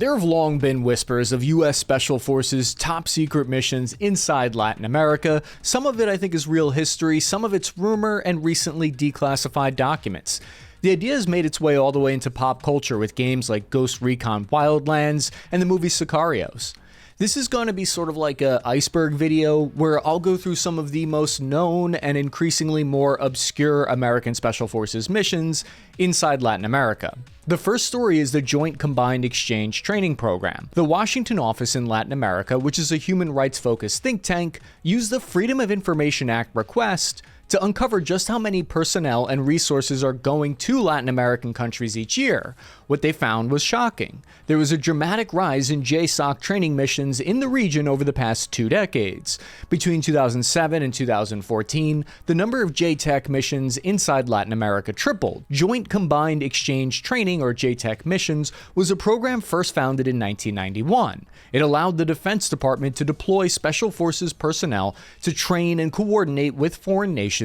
There have long been whispers of U.S. Special Forces top secret missions inside Latin America. Some of it I think is real history, some of it's rumor and recently declassified documents. The idea has made its way all the way into pop culture with games like Ghost Recon Wildlands and the movie Sicarios. This is going to be sort of like an iceberg video where I'll go through some of the most known and increasingly more obscure American Special Forces missions inside Latin America. The first story is the Joint Combined Exchange Training Program. The Washington office in Latin America, which is a human rights-focused think tank, used the Freedom of Information Act request to uncover just how many personnel and resources are going to Latin American countries each year. What they found was shocking. There was a dramatic rise in JSOC training missions in the region over the past 2 decades. Between 2007 and 2014, the number of JTEC missions inside Latin America tripled. Joint Combined Exchange Training, or JTEC missions, was a program first founded in 1991. It allowed the Defense Department to deploy Special Forces personnel to train and coordinate with foreign nations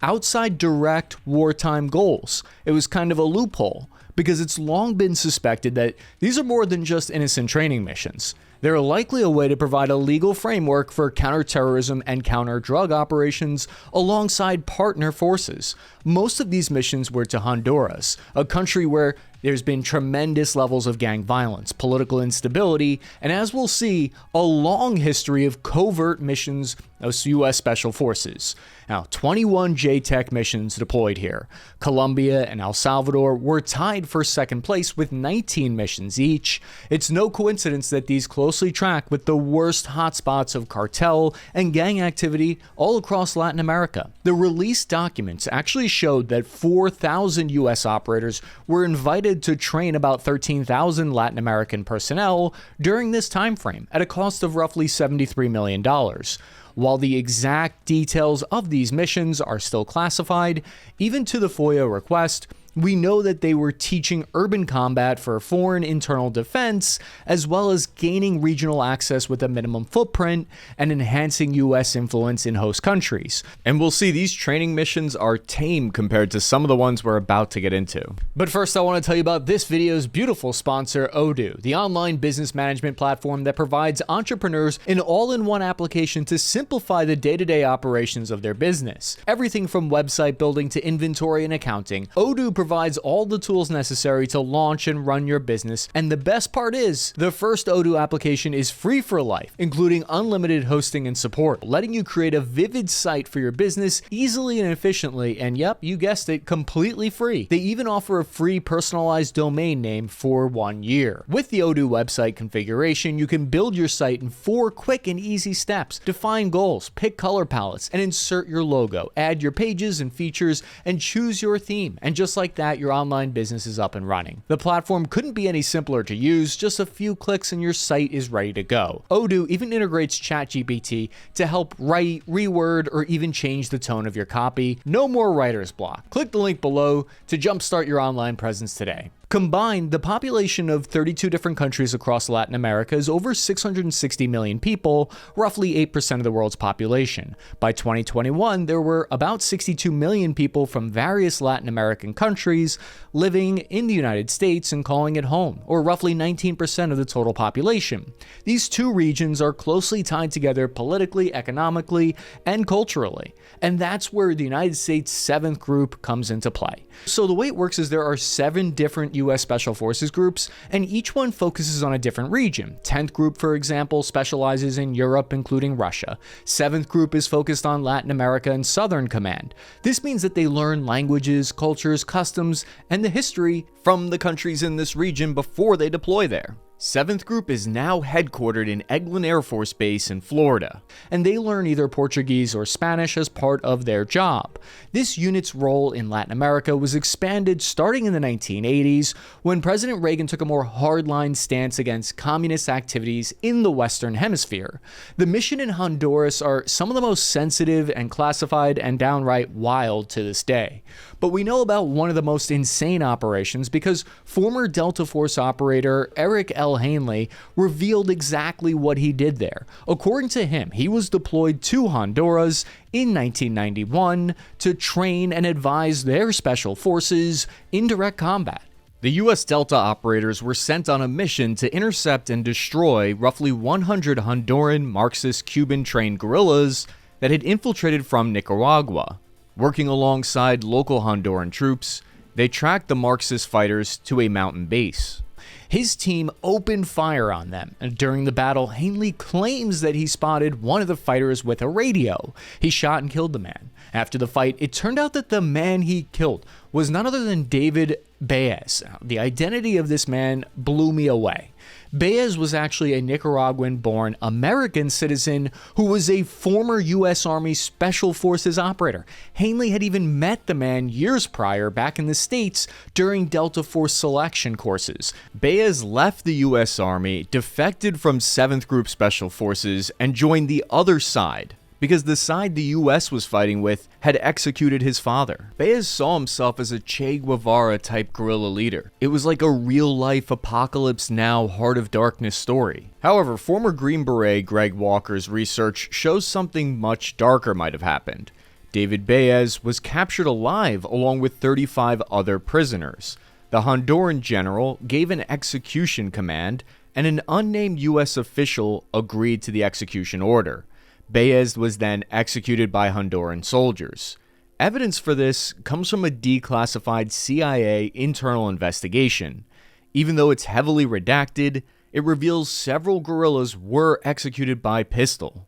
outside direct wartime goals. It was kind of a loophole, because it's long been suspected that these are more than just innocent training missions. They're likely a way to provide a legal framework for counterterrorism and counter-drug operations alongside partner forces. Most of these missions were to Honduras, a country where there's been tremendous levels of gang violence, political instability, and as we'll see, a long history of covert missions of U.S. Special Forces. Now, 21 JTEC missions deployed here. Colombia and El Salvador were tied for second place with 19 missions each. It's no coincidence that these closely track with the worst hotspots of cartel and gang activity all across Latin America. The released documents actually showed that 4,000 U.S. operators were invited to train about 13,000 Latin American personnel during this time frame at a cost of roughly $73 million. While the exact details of these missions are still classified, even to the FOIA request, we know that they were teaching urban combat for foreign internal defense, as well as gaining regional access with a minimum footprint and enhancing U.S. influence in host countries. And we'll see these training missions are tame compared to some of the ones we're about to get into. But first, I want to tell you about this video's beautiful sponsor, Odoo, the online business management platform that provides entrepreneurs an all-in-one application to simplify the day-to-day operations of their business. Everything from website building to inventory and accounting, Odoo provides all the tools necessary to launch and run your business, and the best part is, the first Odoo application is free for life, including unlimited hosting and support, letting you create a vivid site for your business easily and efficiently, and yep, you guessed it, completely free. They even offer a free personalized domain name for 1 year. With the Odoo website configuration, you can build your site in 4 quick and easy steps. Define goals, pick color palettes, and insert your logo, add your pages and features, and choose your theme. And just like that, your online business is up and running. The platform couldn't be any simpler to use, just a few clicks and your site is ready to go. Odoo even integrates ChatGPT to help write, reword, or even change the tone of your copy. No more writer's block. Click the link below to jumpstart your online presence today. Combined, the population of 32 different countries across Latin America is over 660 million people, roughly 8% of the world's population. By 2021, there were about 62 million people from various Latin American countries living in the United States and calling it home, or roughly 19% of the total population. These two regions are closely tied together politically, economically, and culturally, and that's where the United States 7th Group comes into play. So the way it works is there are 7 different U.S. Special Forces groups, and each one focuses on a different region. 10th Group, for example, specializes in Europe, including Russia. 7th Group is focused on Latin America and Southern Command. This means that they learn languages, cultures, customs, and the history from the countries in this region before they deploy there. 7th Group is now headquartered in Eglin Air Force Base in Florida, and they learn either Portuguese or Spanish as part of their job. This unit's role in Latin America was expanded starting in the 1980s, when President Reagan took a more hardline stance against communist activities in the Western Hemisphere. The mission in Honduras are some of the most sensitive and classified and downright wild to this day. But we know about one of the most insane operations because former Delta Force operator Eric L. Hanley revealed exactly what he did there. According to him, he was deployed to Honduras in 1991 to train and advise their special forces in direct combat. The U.S. Delta operators were sent on a mission to intercept and destroy roughly 100 Honduran Marxist Cuban-trained guerrillas that had infiltrated from Nicaragua. Working alongside local Honduran troops, they tracked the Marxist fighters to a mountain base. His team opened fire on them, and during the battle, Hanley claims that he spotted one of the fighters with a radio. He shot and killed the man. After the fight, it turned out that the man he killed was none other than David Baez. The identity of this man blew me away. Baez was actually a Nicaraguan-born American citizen who was a former U.S. Army Special Forces operator. Hanley had even met the man years prior back in the States during Delta Force selection courses. Baez left the U.S. Army, defected from 7th Group Special Forces, and joined the other side, because the side the U.S. was fighting with had executed his father. Baez saw himself as a Che Guevara type guerrilla leader. It was like a real-life Apocalypse Now, Heart of Darkness story. However, former Green Beret Greg Walker's research shows something much darker might have happened. David Baez was captured alive along with 35 other prisoners. The Honduran general gave an execution command, and an unnamed U.S. official agreed to the execution order. Baez was then executed by Honduran soldiers. Evidence for this comes from a declassified CIA internal investigation. Even though it's heavily redacted, it reveals several guerrillas were executed by pistol.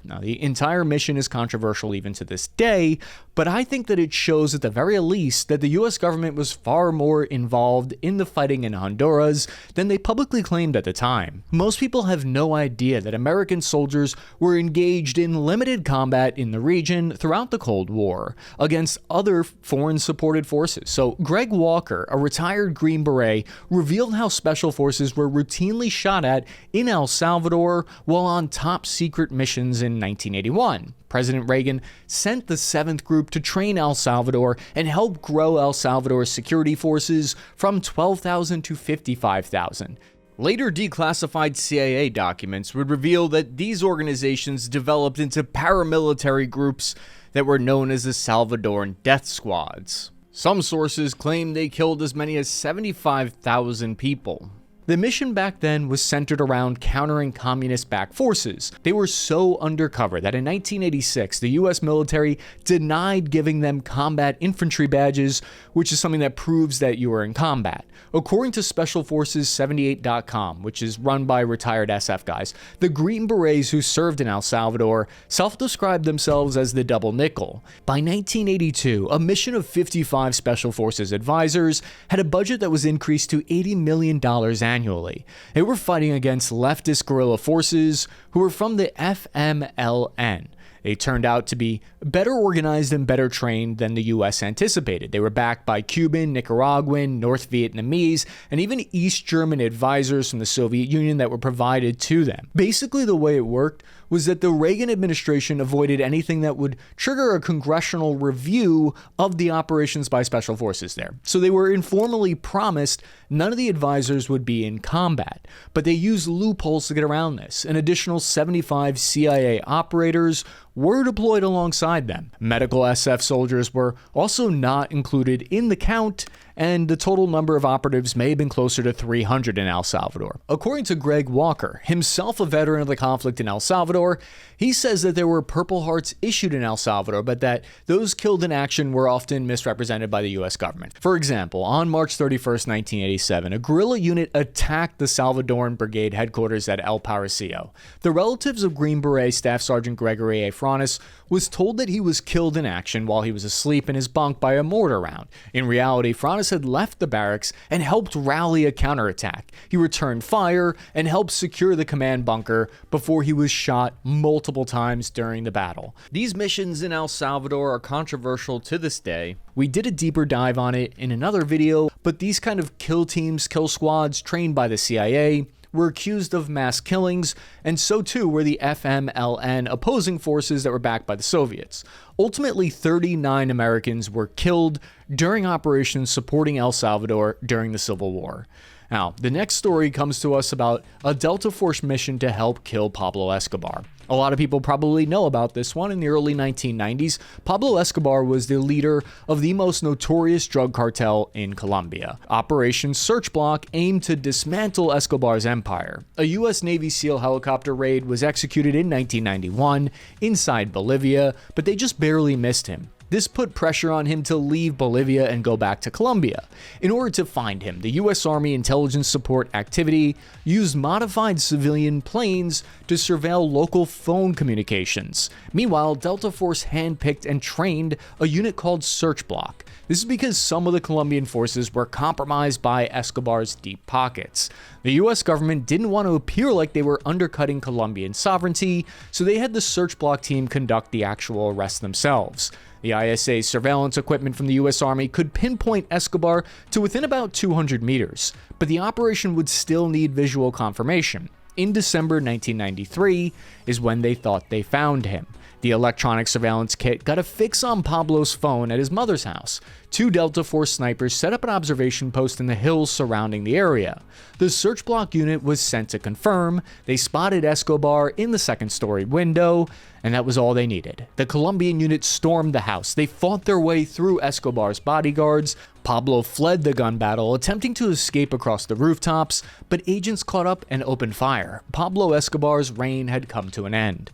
Now, the entire mission is controversial even to this day, but I think that it shows at the very least that the US government was far more involved in the fighting in Honduras than they publicly claimed at the time. Most people have no idea that American soldiers were engaged in limited combat in the region throughout the Cold War against other foreign-supported forces. So Greg Walker, a retired Green Beret, revealed how special forces were routinely shot at in El Salvador while on top-secret missions in 1981. President Reagan sent the 7th Group to train El Salvador and help grow El Salvador's security forces from 12,000 to 55,000. Later declassified CIA documents would reveal that these organizations developed into paramilitary groups that were known as the Salvadoran Death Squads. Some sources claim they killed as many as 75,000 people. The mission back then was centered around countering communist-backed forces. They were so undercover that in 1986, the US military denied giving them combat infantry badges, which is something that proves that you are in combat. According to SpecialForces78.com, which is run by retired SF guys, the Green Berets who served in El Salvador self-described themselves as the Double Nickel. By 1982, a mission of 55 Special Forces advisors had a budget that was increased to $80 million annually. They were fighting against leftist guerrilla forces who were from the FMLN. They turned out to be better organized and better trained than the US anticipated. They were backed by Cuban, Nicaraguan, North Vietnamese, and even East German advisors from the Soviet Union that were provided to them. Basically, the way it worked was that the Reagan administration avoided anything that would trigger a congressional review of the operations by special forces there. So they were informally promised none of the advisors would be in combat, but they used loopholes to get around this. An additional 75 CIA operators were deployed alongside them. Medical SF soldiers were also not included in the count, and the total number of operatives may have been closer to 300 in El Salvador. According to Greg Walker, himself a veteran of the conflict in El Salvador, he says that there were Purple Hearts issued in El Salvador, but that those killed in action were often misrepresented by the US government. For example, on March 31st, 1987, a guerrilla unit attacked the Salvadoran Brigade headquarters at El Paraíso. The relatives of Green Beret Staff Sergeant Gregory A. Franis was told that he was killed in action while he was asleep in his bunk by a mortar round. In reality, Franis had left the barracks and helped rally a counterattack. He returned fire and helped secure the command bunker before he was shot multiple times during the battle. These missions in El Salvador are controversial to this day. We did a deeper dive on it in another video, but these kind of kill teams, kill squads trained by the CIA were accused of mass killings, and so too were the FMLN opposing forces that were backed by the Soviets. Ultimately, 39 Americans were killed during operations supporting El Salvador during the Civil War. Now, the next story comes to us about a Delta Force mission to help kill Pablo Escobar. A lot of people probably know about this one. In the early 1990s, Pablo Escobar was the leader of the most notorious drug cartel in Colombia. Operation Search Block aimed to dismantle Escobar's empire. A U.S. Navy SEAL helicopter raid was executed in 1991 inside Bolivia, but they just barely missed him. This put pressure on him to leave Bolivia and go back to Colombia. In order to find him, the U.S. Army Intelligence Support Activity used modified civilian planes to surveil local phone communications. Meanwhile, Delta Force handpicked and trained a unit called Search Block. This is because some of the Colombian forces were compromised by Escobar's deep pockets. The U.S. government didn't want to appear like they were undercutting Colombian sovereignty, so they had the Search Block team conduct the actual arrest themselves. The ISA surveillance equipment from the U.S. Army could pinpoint Escobar to within about 200 meters, but the operation would still need visual confirmation. In December 1993 is when they thought they found him. The electronic surveillance kit got a fix on Pablo's phone at his mother's house. 2 Delta Force snipers set up an observation post in the hills surrounding the area. The Search Block unit was sent to confirm. They spotted Escobar in the second-story window, and that was all they needed. The Colombian unit stormed the house. They fought their way through Escobar's bodyguards. Pablo fled the gun battle, attempting to escape across the rooftops, but agents caught up and opened fire. Pablo Escobar's reign had come to an end.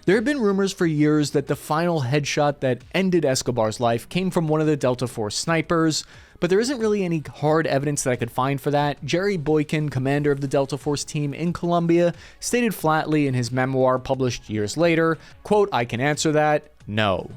There have been rumors for years that the final headshot that ended Escobar's life came from one of the Delta Force snipers, but there isn't really any hard evidence that I could find for that. Jerry Boykin, commander of the Delta Force team in Colombia, stated flatly in his memoir published years later, quote, "I can answer that, no."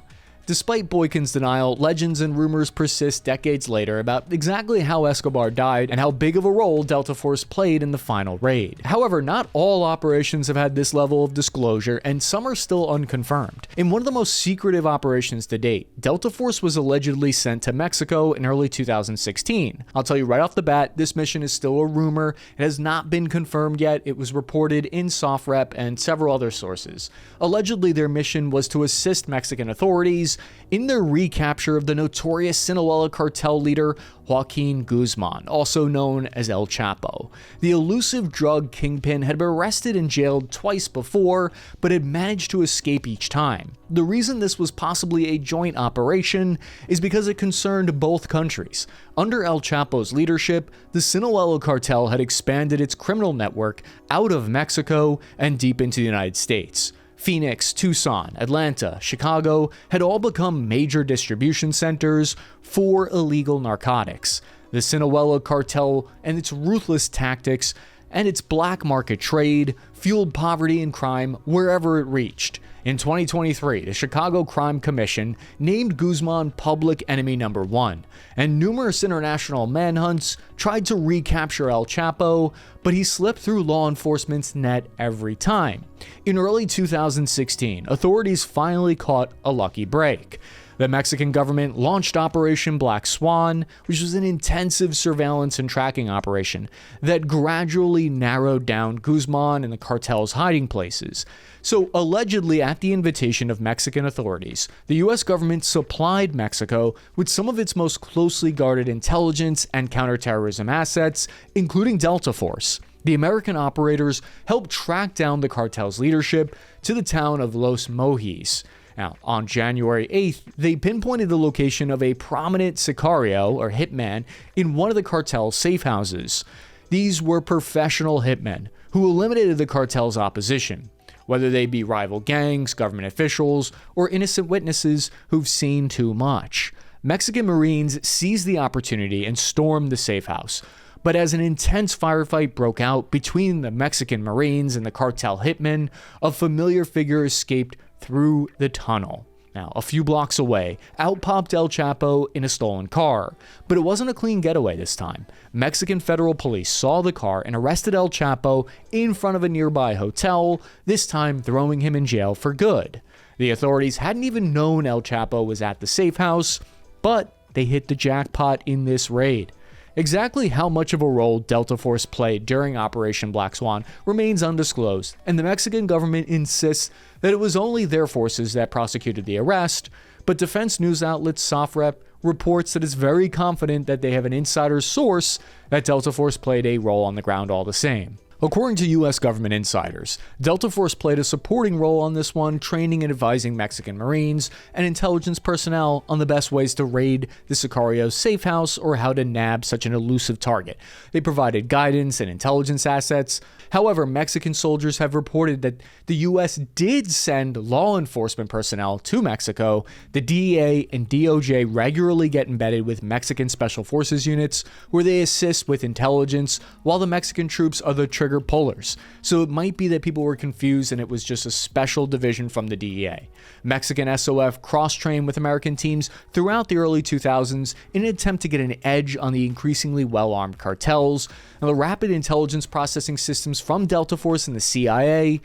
Despite Boykin's denial, legends and rumors persist decades later about exactly how Escobar died and how big of a role Delta Force played in the final raid. However, not all operations have had this level of disclosure, and some are still unconfirmed. In one of the most secretive operations to date, Delta Force was allegedly sent to Mexico in early 2016. I'll tell you right off the bat, this mission is still a rumor. It has not been confirmed yet. It was reported in SOFREP and several other sources. Allegedly, their mission was to assist Mexican authorities in their recapture of the notorious Sinaloa cartel leader Joaquin Guzman, also known as El Chapo. The elusive drug kingpin had been arrested and jailed twice before, but had managed to escape each time. The reason this was possibly a joint operation is because it concerned both countries. Under El Chapo's leadership, the Sinaloa cartel had expanded its criminal network out of Mexico and deep into the United States. Phoenix, Tucson, Atlanta, Chicago had all become major distribution centers for illegal narcotics. The Sinaloa cartel and its ruthless tactics and its black market trade fueled poverty and crime wherever it reached. In 2023, the Chicago Crime Commission named Guzman public enemy number 1, and numerous international manhunts tried to recapture El Chapo, but he slipped through law enforcement's net every time. In early 2016, authorities finally caught a lucky break. The Mexican government launched Operation Black Swan, which was an intensive surveillance and tracking operation that gradually narrowed down Guzman and the cartel's hiding places. So, allegedly, at the invitation of Mexican authorities, the U.S. government supplied Mexico with some of its most closely guarded intelligence and counterterrorism assets, including Delta Force. The American operators helped track down the cartel's leadership to the town of Los Mojis. Now, on January 8th, they pinpointed the location of a prominent Sicario, or hitman, in one of the cartel's safe houses. These were professional hitmen who eliminated the cartel's opposition, whether they be rival gangs, government officials, or innocent witnesses who've seen too much. Mexican Marines seized the opportunity and stormed the safe house. But as an intense firefight broke out between the Mexican Marines and the cartel hitmen, a familiar figure escaped through the tunnel. Now, a few blocks away, out popped El Chapo in a stolen car. But it wasn't a clean getaway this time. Mexican federal police saw the car and arrested El Chapo in front of a nearby hotel, this time throwing him in jail for good. The authorities hadn't even known El Chapo was at the safe house, but they hit the jackpot in this raid. Exactly how much of a role Delta Force played during Operation Black Swan remains undisclosed, and the Mexican government insists that it was only their forces that prosecuted the arrest, but defense news outlet SOFREP reports that it's very confident that they have an insider source that Delta Force played a role on the ground all the same. According to U.S. government insiders, Delta Force played a supporting role on this one, training and advising Mexican Marines and intelligence personnel on the best ways to raid the Sicarios safe house or how to nab such an elusive target. They provided guidance and intelligence assets. However, Mexican soldiers have reported that the U.S. did send law enforcement personnel to Mexico. The DEA and DOJ regularly get embedded with Mexican Special Forces units, where they assist with intelligence, while the Mexican troops are the trigger pullers. So it might be that people were confused and it was just a special division from the DEA. Mexican SOF cross-trained with American teams throughout the early 2000s in an attempt to get an edge on the increasingly well-armed cartels. Now, the rapid intelligence processing systems from Delta Force and the CIA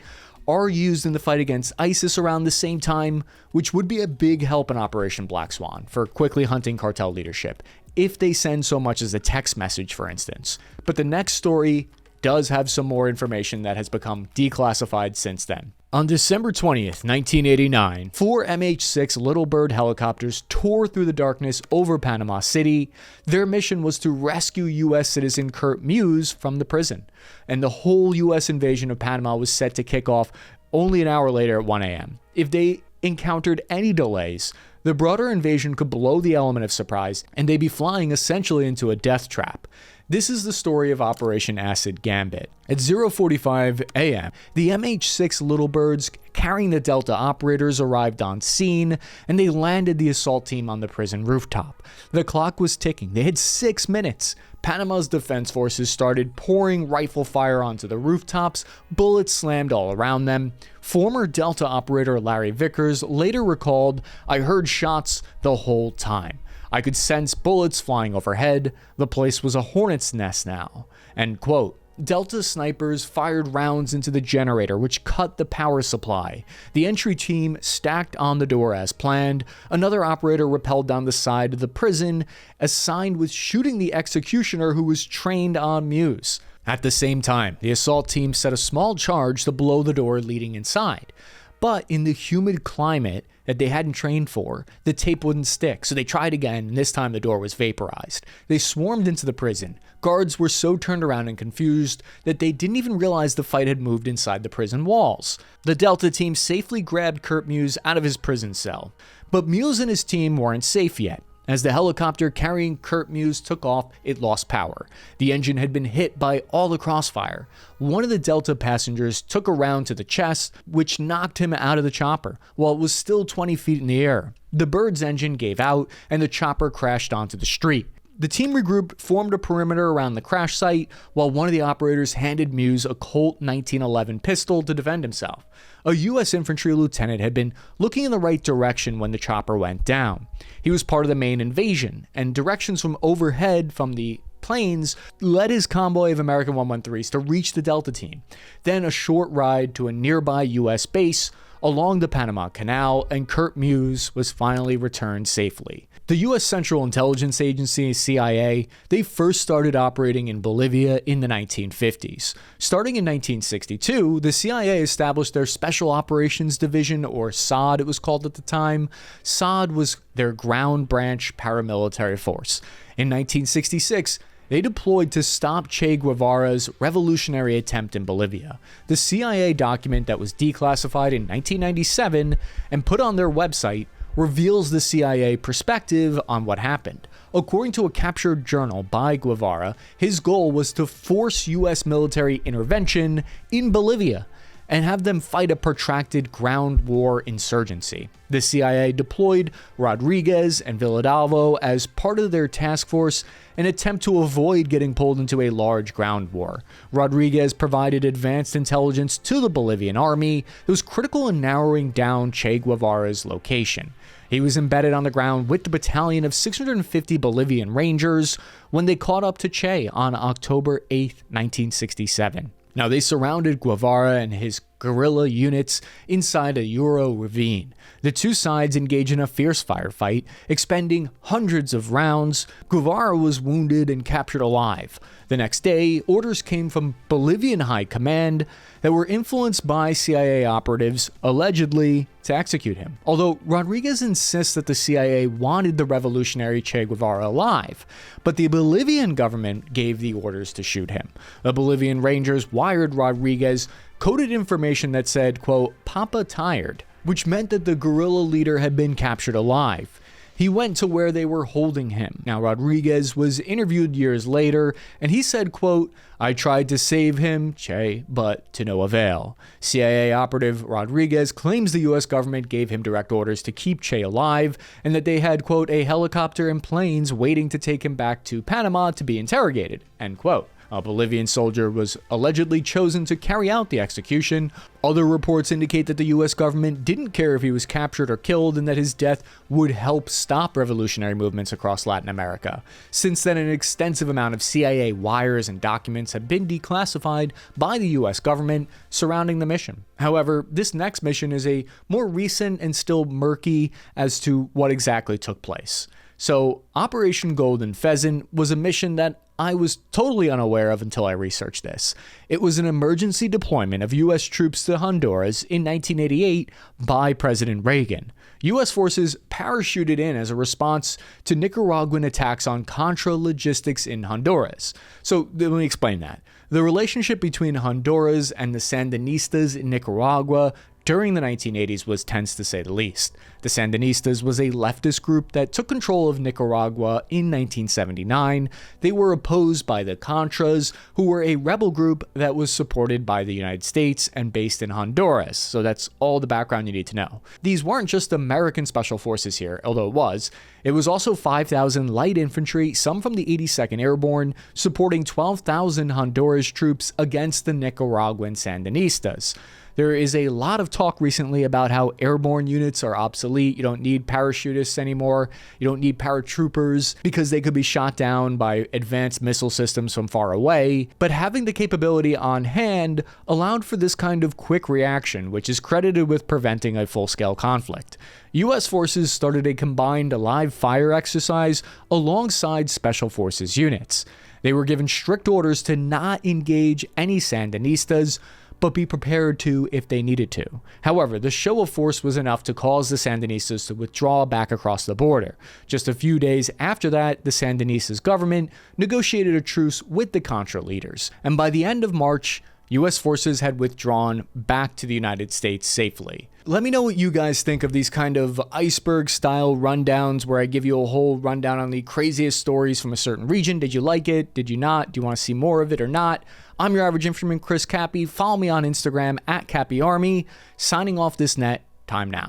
are used in the fight against ISIS around the same time, which would be a big help in Operation Black Swan for quickly hunting cartel leadership, if they send so much as a text message, for instance. But the next story does have some more information that has become declassified since then. On December 20th, 1989, 4 MH-6 Little Bird helicopters tore through the darkness over Panama City. Their mission was to rescue U.S. citizen Kurt Muse from the prison, and the whole U.S. invasion of Panama was set to kick off only an hour later at 1 a.m. If they encountered any delays, the broader invasion could blow the element of surprise, and they'd be flying essentially into a death trap. This is the story of Operation Acid Gambit. At 0:45 a.m., the MH-6 Little Birds carrying the Delta operators arrived on scene, and they landed the assault team on the prison rooftop. The clock was ticking. They had 6 minutes. Panama's defense forces started pouring rifle fire onto the rooftops. Bullets slammed all around them. Former Delta operator Larry Vickers later recalled, "I heard shots the whole time. I could sense bullets flying overhead. The place was a hornet's nest now." End quote. Delta snipers fired rounds into the generator, which cut the power supply. The entry team stacked on the door as planned. Another operator rappelled down the side of the prison, assigned with shooting the executioner who was trained on Muse. At the same time, the assault team set a small charge to blow the door leading inside. But in the humid climate that they hadn't trained for, the tape wouldn't stick, so they tried again, and this time the door was vaporized. They swarmed into the prison. Guards were so turned around and confused that they didn't even realize the fight had moved inside the prison walls. The Delta team safely grabbed Kurt Muse out of his prison cell. But Muse and his team weren't safe yet. As the helicopter carrying Kurt Muse took off, it lost power. The engine had been hit by all the crossfire. One of the Delta passengers took a round to the chest, which knocked him out of the chopper, while it was still 20 feet in the air. The Bird's engine gave out, and the chopper crashed onto the street. The team regrouped, formed a perimeter around the crash site, while one of the operators handed Muse a Colt 1911 pistol to defend himself. A U.S. infantry lieutenant had been looking in the right direction when the chopper went down. He was part of the main invasion, and directions from overhead from the planes led his convoy of American 113s to reach the Delta team. Then a short ride to a nearby U.S. base along the Panama Canal, and Kurt Muse was finally returned safely. The U.S. Central Intelligence Agency, CIA, they first started operating in Bolivia in the 1950s. Starting in 1962, the CIA established their Special Operations Division, or SOD it was called at the time. SOD was their ground branch paramilitary force. In 1966, they deployed to stop Che Guevara's revolutionary attempt in Bolivia. The CIA document that was declassified in 1997 and put on their website reveals the CIA perspective on what happened. According to a captured journal by Guavera, his goal was to force U.S. military intervention in Bolivia and have them fight a protracted ground war insurgency. The CIA deployed Rodriguez and Villalobos as part of their task force in an attempt to avoid getting pulled into a large ground war. Rodriguez provided advanced intelligence to the Bolivian army that was critical in narrowing down Che Guevara's location. He was embedded on the ground with the battalion of 650 Bolivian Rangers when they caught up to Che on October 8, 1967. Now, they surrounded Guevara and his guerrilla units inside a Euro ravine. The two sides engage in a fierce firefight, expending hundreds of rounds. Guavera was wounded and captured alive. The next day, orders came from Bolivian high command that were influenced by CIA operatives, allegedly, to execute him. Although Rodriguez insists that the CIA wanted the revolutionary Che Guevara alive, but the Bolivian government gave the orders to shoot him. The Bolivian Rangers wired Rodriguez coded information that said, quote, "Papa tired," which meant that the guerrilla leader had been captured alive. He went to where they were holding him. Now, Rodriguez was interviewed years later, and he said, quote, "I tried to save him, Che, but to no avail." CIA operative Rodriguez claims the U.S. government gave him direct orders to keep Che alive, and that they had, quote, "a helicopter and planes waiting to take him back to Panama to be interrogated," end quote. A Bolivian soldier was allegedly chosen to carry out the execution. Other reports indicate that the U.S. government didn't care if he was captured or killed, and that his death would help stop revolutionary movements across Latin America. Since then, an extensive amount of CIA wires and documents have been declassified by the U.S. government surrounding the mission. However, this next mission is a more recent and still murky as to what exactly took place. So, Operation Golden Pheasant was a mission that I was totally unaware of until I researched this. It was an emergency deployment of U.S. troops to Honduras in 1988 by President Reagan. U.S. forces parachuted in as a response to Nicaraguan attacks on Contra logistics in Honduras. So let me explain that. The relationship between Honduras and the Sandinistas in Nicaragua during the 1980s was tense, to say the least. The Sandinistas was a leftist group that took control of Nicaragua in 1979. They were opposed by the Contras, who were a rebel group that was supported by the United States and based in Honduras. So that's all the background you need to know. These weren't just American special forces here, although it was. It was also 5,000 light infantry, some from the 82nd Airborne, supporting 12,000 Honduras troops against the Nicaraguan Sandinistas. There is a lot of talk recently about how airborne units are obsolete. You don't need parachutists anymore. You don't need paratroopers because they could be shot down by advanced missile systems from far away. But having the capability on hand allowed for this kind of quick reaction, which is credited with preventing a full-scale conflict. U.S. forces started a combined live fire exercise alongside Special Forces units. They were given strict orders to not engage any Sandinistas, but be prepared to if they needed to. However, the show of force was enough to cause the Sandinistas to withdraw back across the border. Just a few days after that, the Sandinistas government negotiated a truce with the Contra leaders, and by the end of March, U.S. forces had withdrawn back to the United States safely. Let me know what you guys think of these kind of iceberg-style rundowns where I give you a whole rundown on the craziest stories from a certain region. Did you like it? Did you not? Do you want to see more of it or not? I'm your average infantryman, Chris Cappy. Follow me on Instagram @CappyArmy. Signing off this net. Time now.